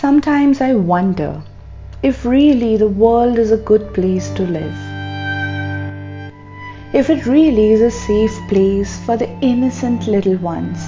Sometimes I wonder if really the world is a good place to live. If it really is a safe place for the innocent little ones.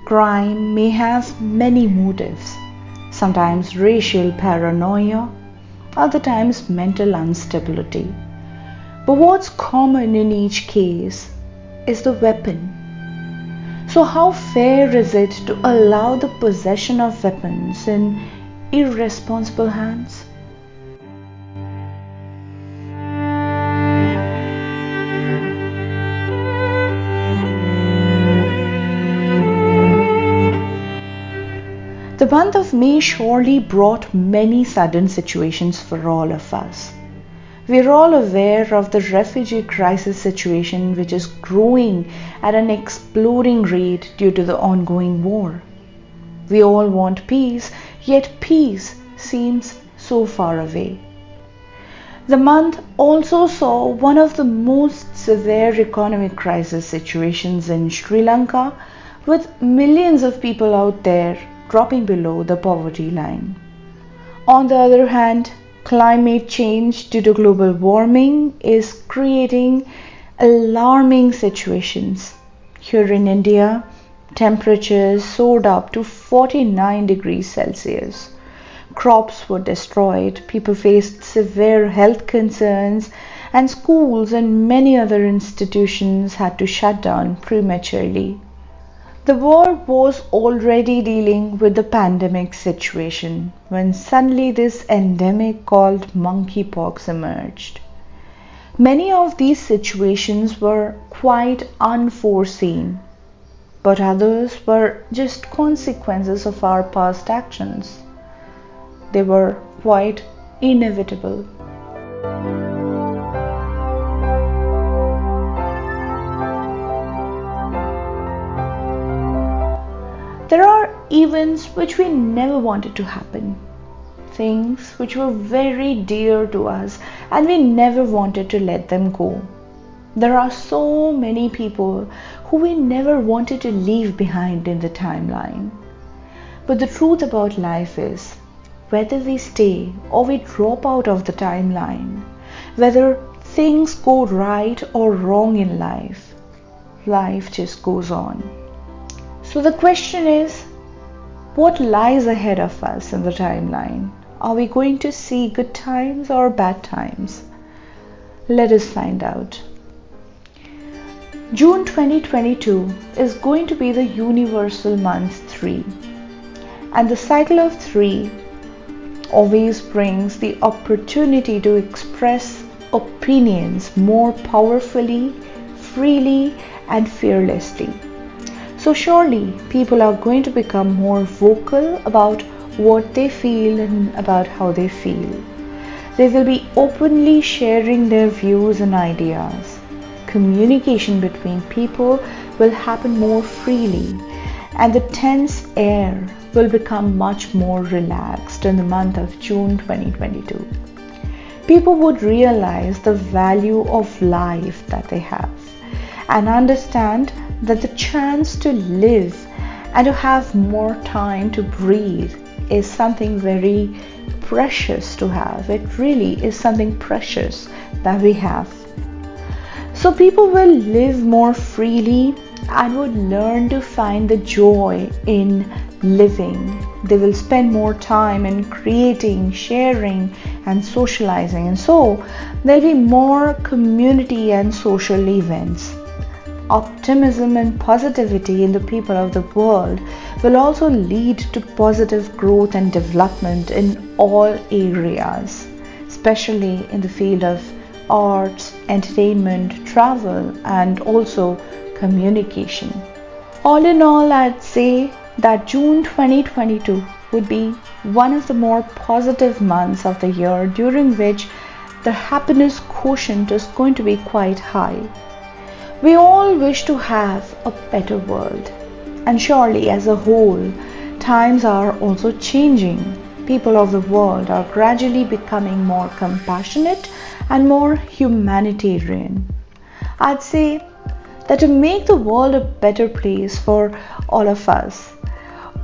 Crime may have many motives, sometimes racial paranoia, other times mental instability. But what's common in each case is the weapon. So how fair is it to allow the possession of weapons in irresponsible hands? The month of May surely brought many sudden situations for all of us. We are all aware of the refugee crisis situation which is growing at an exploding rate due to the ongoing war. We all want peace, yet peace seems so far away. The month also saw one of the most severe economic crisis situations in Sri Lanka, with millions of people out there dropping below the poverty line. On the other hand, climate change due to global warming is creating alarming situations. Here in India, temperatures soared up to 49 degrees Celsius. Crops were destroyed, people faced severe health concerns, and schools and many other institutions had to shut down prematurely. The world was already dealing with the pandemic situation when suddenly this endemic called monkeypox emerged. Many of these situations were quite unforeseen, but others were just consequences of our past actions. They were quite inevitable. There are events which we never wanted to happen, things which were very dear to us and we never wanted to let them go. There are so many people who we never wanted to leave behind in the timeline. But the truth about life is, whether we stay or we drop out of the timeline, whether things go right or wrong in life, life just goes on. So the question is, what lies ahead of us in the timeline? Are we going to see good times or bad times? Let us find out. June 2022 is going to be the universal month 3. And the cycle of 3 always brings the opportunity to express opinions more powerfully, freely, and fearlessly. So surely people are going to become more vocal about what they feel and about how they feel. They will be openly sharing their views and ideas. Communication between people will happen more freely, and the tense air will become much more relaxed in the month of June 2022. People would realize the value of life that they have and understand that the chance to live and to have more time to breathe is something very precious to have. It really is something precious that we have. So people will live more freely and would learn to find the joy in living. They will spend more time in creating, sharing, and socializing. And so there'll be more community and social events. Optimism and positivity in the people of the world will also lead to positive growth and development in all areas, especially in the field of arts, entertainment, travel, and also communication. All in all, I'd say that June 2022 would be one of the more positive months of the year, during which the happiness quotient is going to be quite high. We all wish to have a better world, and surely as a whole, times are also changing. People of the world are gradually becoming more compassionate and more humanitarian. I'd say that to make the world a better place for all of us,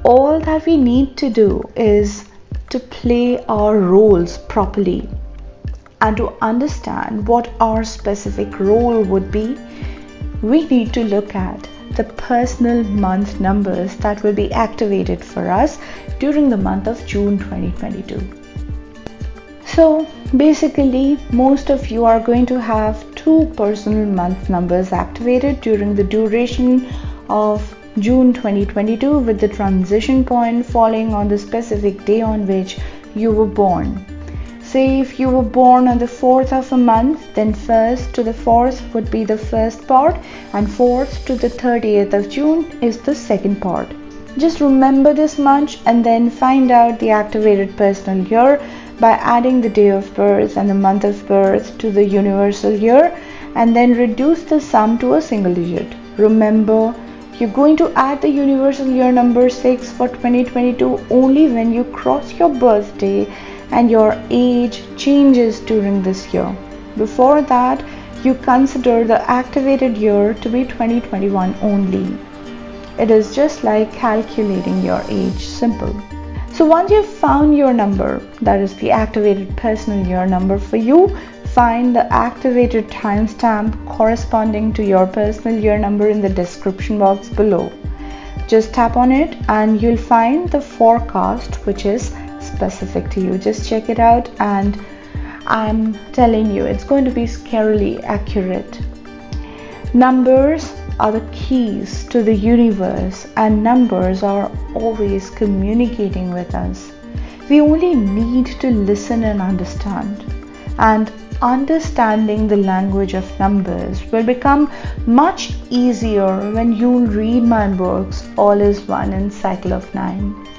all that we need to do is to play our roles properly and to understand what our specific role would be. We need to look at the personal month numbers that will be activated for us during the month of June 2022. So basically, most of you are going to have 2 personal month numbers activated during the duration of June 2022, with the transition point falling on the specific day on which you were born. Say if you were born on the 4th of a month, then 1st to the 4th would be the first part, and 4th to the 30th of June is the second part. Just remember this much and then find out the activated personal year by adding the day of birth and the month of birth to the universal year, and then reduce the sum to a single digit. Remember, you're going to add the universal year number 6 for 2022 only when you cross your birthday and your age changes during this year. Before that, you consider the activated year to be 2021 only. It is just like calculating your age, simple. So once you've found your number, that is the activated personal year number for you, find the activated timestamp corresponding to your personal year number in the description box below. Just tap on it and you'll find the forecast which is specific to you. Just check it out, and I'm telling you, it's going to be scarily accurate. Numbers are the keys to the universe, and numbers are always communicating with us. We only need to listen and understand. And understanding the language of numbers will become much easier when you read my books, All is One and Cycle of 9.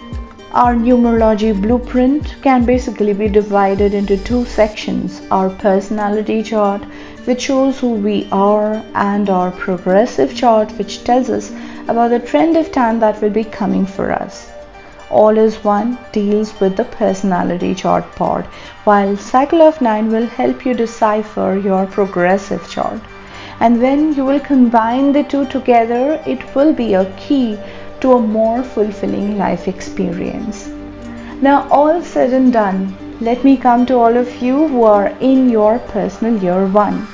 Our numerology blueprint can basically be divided into 2 sections: our personality chart, which shows who we are, and our progressive chart, which tells us about the trend of time that will be coming for us. All is One deals with the personality chart part, while Cycle of 9 will help you decipher your progressive chart. And when you will combine the 2 together, it will be a key to a more fulfilling life experience. Now, all said and done, let me come to all of you who are in your personal year 1.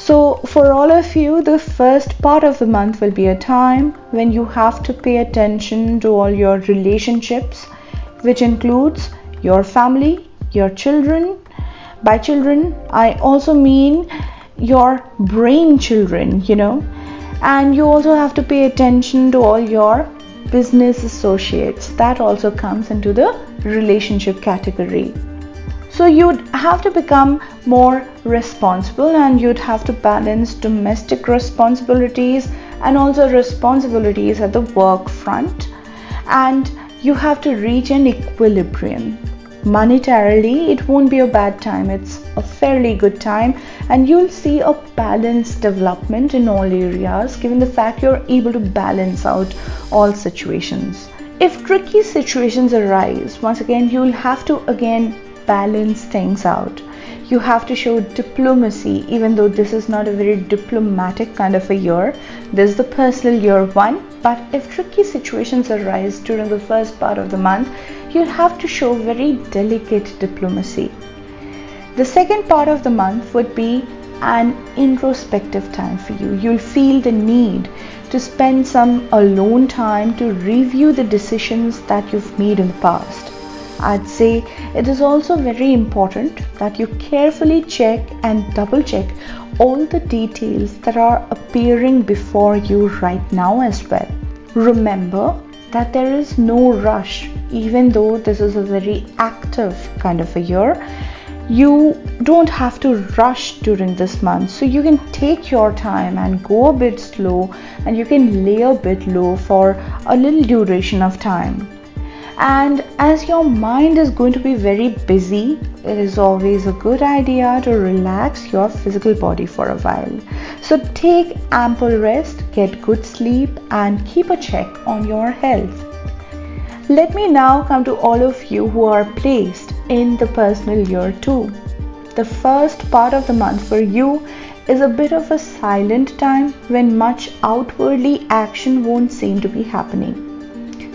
So for all of you, the first part of the month will be a time when you have to pay attention to all your relationships, which includes your family, your children. By children, I also mean your brain children, and you also have to pay attention to all your business associates. That also comes into the relationship category. So you'd have to become more responsible, and you'd have to balance domestic responsibilities and also responsibilities at the work front, and you have to reach an equilibrium. Monetarily, it won't be a bad time. It's a fairly good time, and you'll see a balanced development in all areas, given the fact you're able to balance out all situations. If tricky situations arise, once again, you'll have to balance things out. You have to show diplomacy, even though this is not a very diplomatic kind of a year. This is the personal year 1, but if tricky situations arise during the first part of the month, you'll have to show very delicate diplomacy. The second part of the month would be an introspective time for you. You'll feel the need to spend some alone time to review the decisions that you've made in the past. I'd say it is also very important that you carefully check and double check all the details that are appearing before you right now as well. Remember that there is no rush, even though this is a very active kind of a year. You don't have to rush during this month, so you can take your time and go a bit slow, and you can lay a bit low for a little duration of time. And as your mind is going to be very busy, it is always a good idea to relax your physical body for a while. So take ample rest, get good sleep, and keep a check on your health. Let me now come to all of you who are placed in the personal year 2. The first part of the month for you is a bit of a silent time when much outwardly action won't seem to be happening.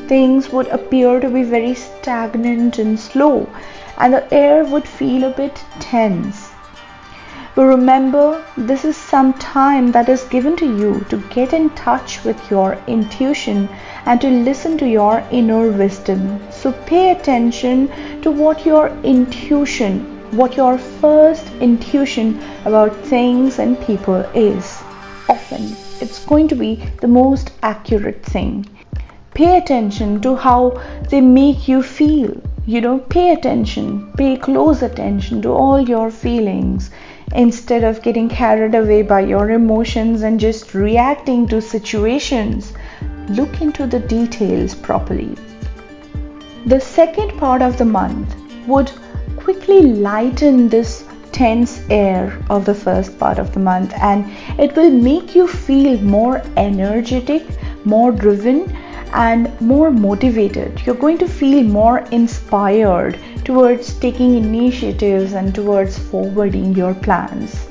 Things would appear to be very stagnant and slow, and the air would feel a bit tense. But remember, this is some time that is given to you to get in touch with your intuition and to listen to your inner wisdom. So pay attention to what your first intuition about things and people is. Often, it's going to be the most accurate thing. Pay attention to how they make you feel. Pay close attention to all your feelings instead of getting carried away by your emotions and just reacting to situations. Look into the details properly. The second part of the month would quickly lighten this tense air of the first part of the month, and it will make you feel more energetic, more driven, and more motivated. You're going to feel more inspired towards taking initiatives and towards forwarding your plans.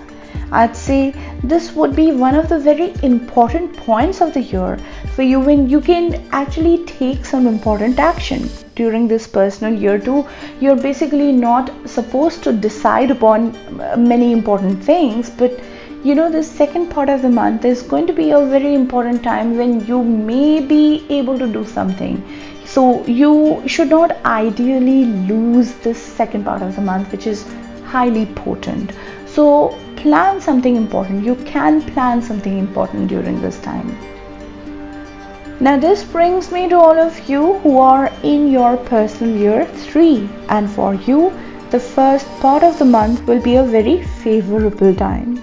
I'd say this would be one of the very important points of the year for you when you can actually take some important action. During this personal year too, you're basically not supposed to decide upon many important things, but the second part of the month is going to be a very important time when you may be able to do something. So you should not ideally lose this second part of the month, which is highly potent. So plan something important. You can plan something important during this time. Now this brings me to all of you who are in your personal year 3, and for you, the first part of the month will be a very favorable time.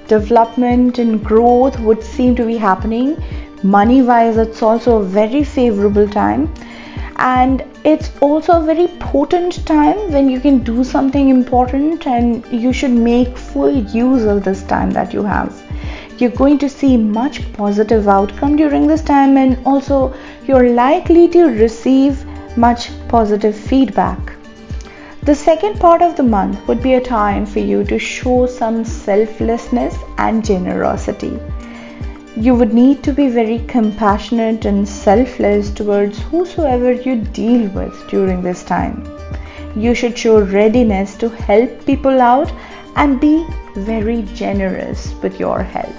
Development and growth would seem to be happening. Money wise, it's also a very favorable time, and it's also a very potent time when you can do something important, and you should make full use of this time that you have. You're going to see much positive outcome during this time, and also you're likely to receive much positive feedback. The second part of the month would be a time for you to show some selflessness and generosity. You would need to be very compassionate and selfless towards whosoever you deal with during this time. You should show readiness to help people out and be very generous with your help.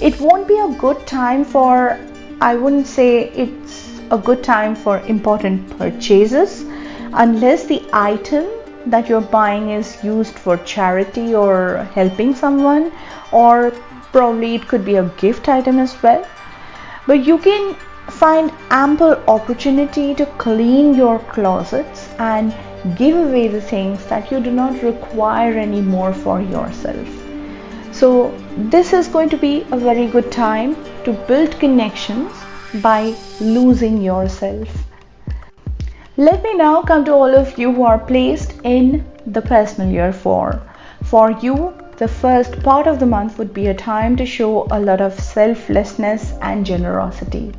It won't be a good time for, I wouldn't say it's a good time for important purchases, unless the item that you're buying is used for charity or helping someone, or probably it could be a gift item as well. But you can find ample opportunity to clean your closets and give away the things that you do not require anymore for yourself. So this is going to be a very good time to build connections by losing yourself. Let me now come to all of you who are placed in the personal year 4. For you, the first part of the month would be a time to show a lot of selflessness and generosity.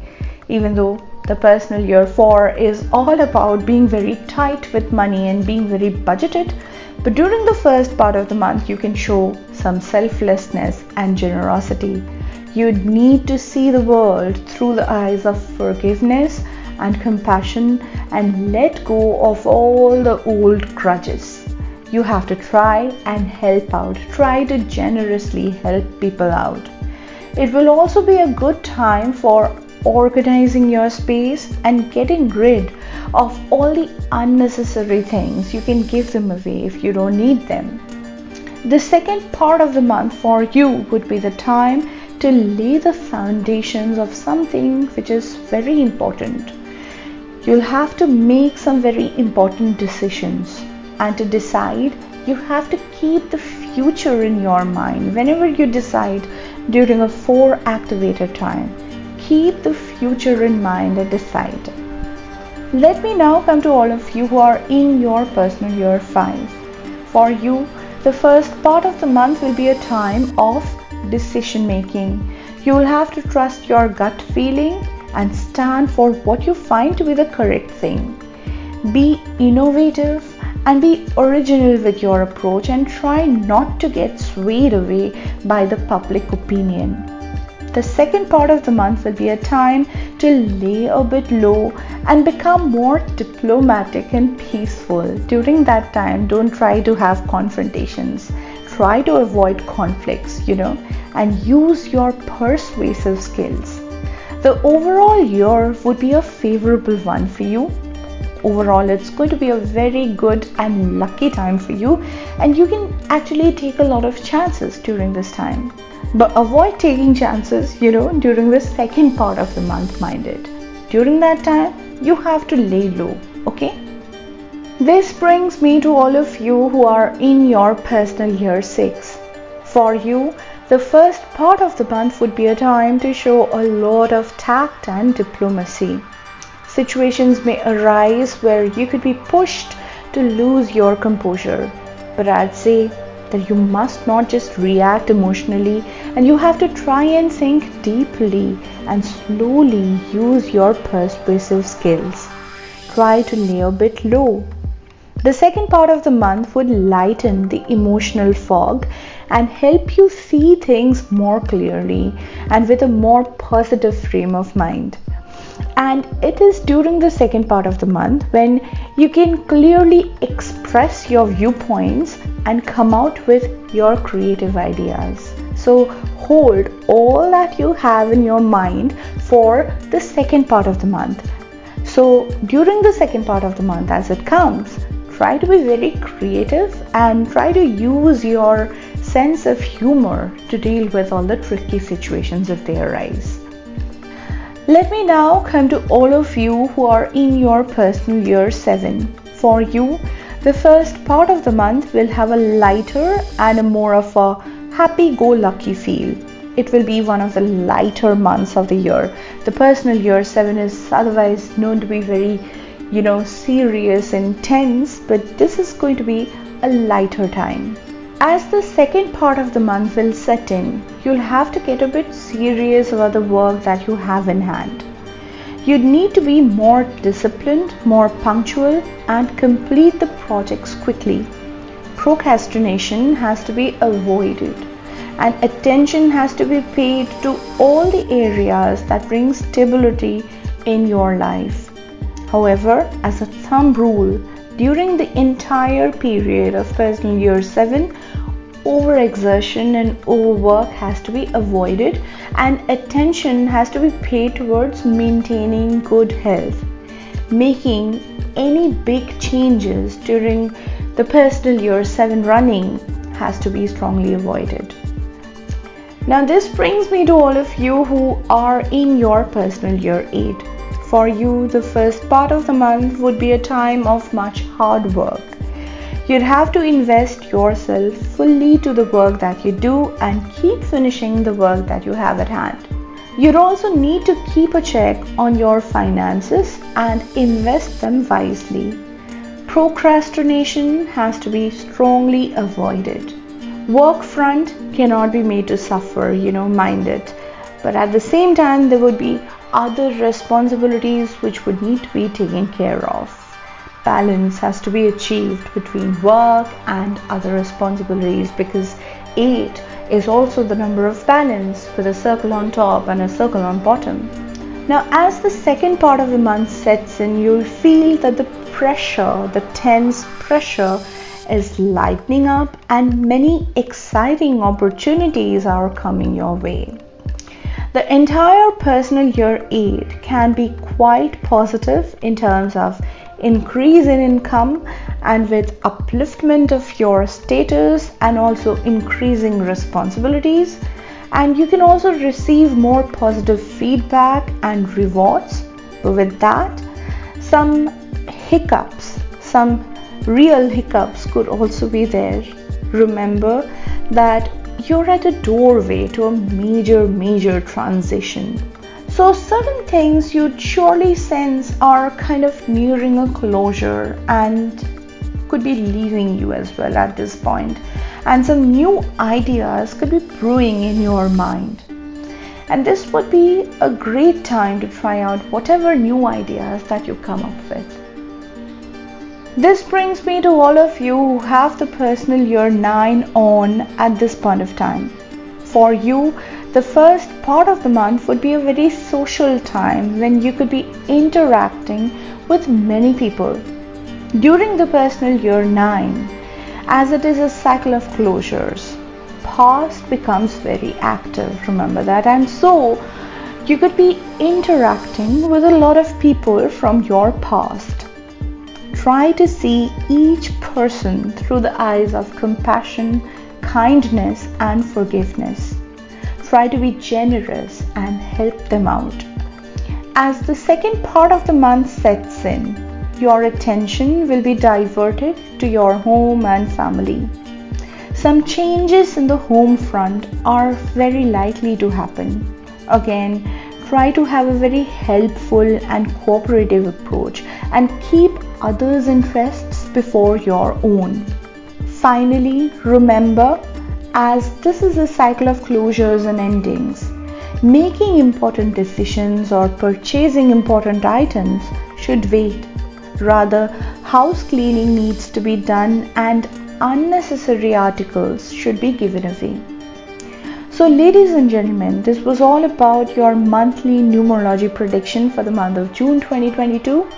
Even though the personal year 4 is all about being very tight with money and being very budgeted, but during the first part of the month you can show some selflessness and generosity. You need to see the world through the eyes of forgiveness and compassion and let go of all the old grudges. You have to try and help out. Try to generously help people out. It will also be a good time for organizing your space and getting rid of all the unnecessary things. You can give them away if you don't need them. The second part of the month for you would be the time to lay the foundations of something which is very important. You'll have to make some very important decisions, and to decide, you have to keep the future in your mind. Whenever you decide during a 4 activated time, keep the future in mind and decide. Let me now come to all of you who are in your personal year 5. For you, the first part of the month will be a time of decision making. You will have to trust your gut feeling and stand for what you find to be the correct thing. Be innovative and be original with your approach, and try not to get swayed away by the public opinion. The second part of the month will be a time to lay a bit low and become more diplomatic and peaceful. During that time, don't try to have confrontations. Try to avoid conflicts, and use your persuasive skills. The overall year would be a favorable one for you. Overall, it's going to be a very good and lucky time for you, and you can actually take a lot of chances during this time. But avoid taking chances, during the second part of the month, mind it. During that time, you have to lay low, okay? This brings me to all of you who are in your personal year 6. For you, the first part of the month would be a time to show a lot of tact and diplomacy. Situations may arise where you could be pushed to lose your composure, but I'd say that you must not just react emotionally, and you have to try and think deeply and slowly use your persuasive skills. Try to lay a bit low. The second part of the month would lighten the emotional fog and help you see things more clearly and with a more positive frame of mind. And it is during the second part of the month when you can clearly express your viewpoints and come out with your creative ideas. So hold all that you have in your mind for the second part of the month. So during the second part of the month, as it comes, try to be very creative and try to use your sense of humor to deal with all the tricky situations if they arise. Let me now come to all of you who are in your personal year 7. For you, the first part of the month will have a lighter and a more of a happy-go-lucky feel. It will be one of the lighter months of the year. The personal year 7 is otherwise known to be very, serious and tense, but this is going to be a lighter time. As the second part of the month will set in, you'll have to get a bit serious about the work that you have in hand. You need to be more disciplined, more punctual, and complete the projects quickly. Procrastination has to be avoided, and attention has to be paid to all the areas that bring stability in your life. However, as a thumb rule, during the entire period of personal year 7, overexertion and overwork has to be avoided, and attention has to be paid towards maintaining good health. Making any big changes during the personal year 7 running has to be strongly avoided. Now this brings me to all of you who are in your personal year 8. For you, the first part of the month would be a time of much hard work. You'd have to invest yourself fully to the work that you do and keep finishing the work that you have at hand. You'd also need to keep a check on your finances and invest them wisely. Procrastination has to be strongly avoided. Work front cannot be made to suffer, mind it. But at the same time, there would be other responsibilities which would need to be taken care of. Balance has to be achieved between work and other responsibilities, because 8 is also the number of balance, with a circle on top and a circle on bottom. Now as the second part of the month sets in, you'll feel that the pressure, the tense pressure, is lightening up and many exciting opportunities are coming your way. The entire personal year 8 can be quite positive in terms of increase in income and with upliftment of your status and also increasing responsibilities, and you can also receive more positive feedback and rewards. But with that, some real hiccups could also be there. Remember that you're at a doorway to a major transition. So certain things you'd surely sense are kind of nearing a closure and could be leaving you as well at this point. And some new ideas could be brewing in your mind. And this would be a great time to try out whatever new ideas that you come up with. This brings me to all of you who have the personal year 9 on at this point of time. For you, the first part of the month would be a very social time when you could be interacting with many people. During the personal year 9, as it is a cycle of closures, past becomes very active, remember that, and so you could be interacting with a lot of people from your past. Try to see each person through the eyes of compassion, kindness, and forgiveness. Try to be generous and help them out. As the second part of the month sets in, your attention will be diverted to your home and family. Some changes in the home front are very likely to happen. Again, try to have a very helpful and cooperative approach and keep others' interests before your own. Finally, remember, as this is a cycle of closures and endings, making important decisions or purchasing important items should wait. Rather, house cleaning needs to be done and unnecessary articles should be given away. So ladies and gentlemen, this was all about your monthly numerology prediction for the month of June 2022.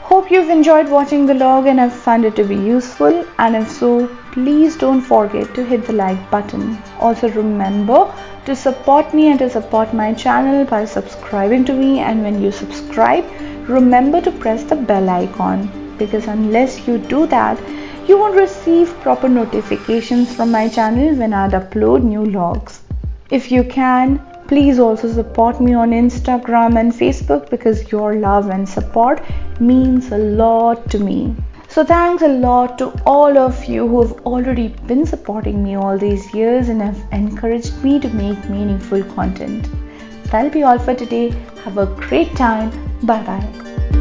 Hope you've enjoyed watching the log and have found it to be useful, and if so, please don't forget to hit the like button. Also remember to support me and to support my channel by subscribing to me, and when you subscribe, remember to press the bell icon, because unless you do that, you won't receive proper notifications from my channel when I'd upload new logs. If you can, please also support me on Instagram and Facebook, because your love and support means a lot to me. So thanks a lot to all of you who have already been supporting me all these years and have encouraged me to make meaningful content. That'll be all for today. Have a great time. Bye bye.